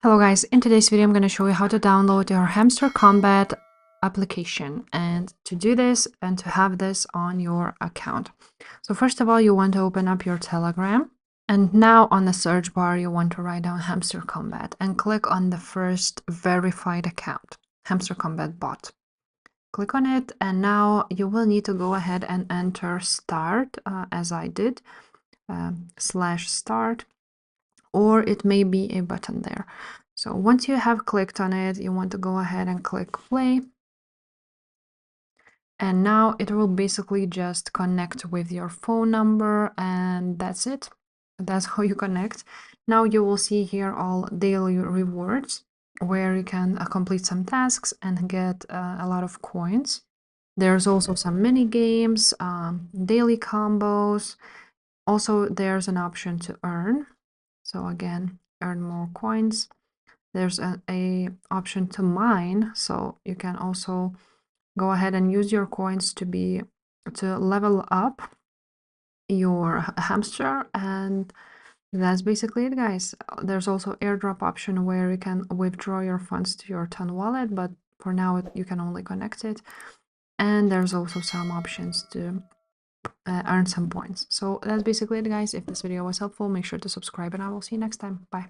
Hello guys, in today's video I'm going to show you how to download your Hamster Kombat application, and to do this and to have this on your account. So first of all, you want to open up your Telegram, and now on the search bar you want to write down Hamster Kombat and click on the first verified account, Hamster Kombat bot. Click on it, and now you will need to go ahead and enter start as I did, /start, or it may be a button there. So once you have clicked on it, you want to go ahead and click play. And now it will basically just connect with your phone number, and that's it. That's how you connect. Now you will see here all daily rewards where you can complete some tasks and get a lot of coins. There's also some mini games, daily combos. Also, there's an option to earn. So again, earn more coins. There's a option to mine, so you can also go ahead and use your coins to level up your hamster, and that's basically it, guys. There's also airdrop option where you can withdraw your funds to your Ton wallet, but for now you can only connect it. And there's also some options to earn some points. So that's basically it, guys. If this video was helpful, make sure to subscribe, and I will see you next time. Bye.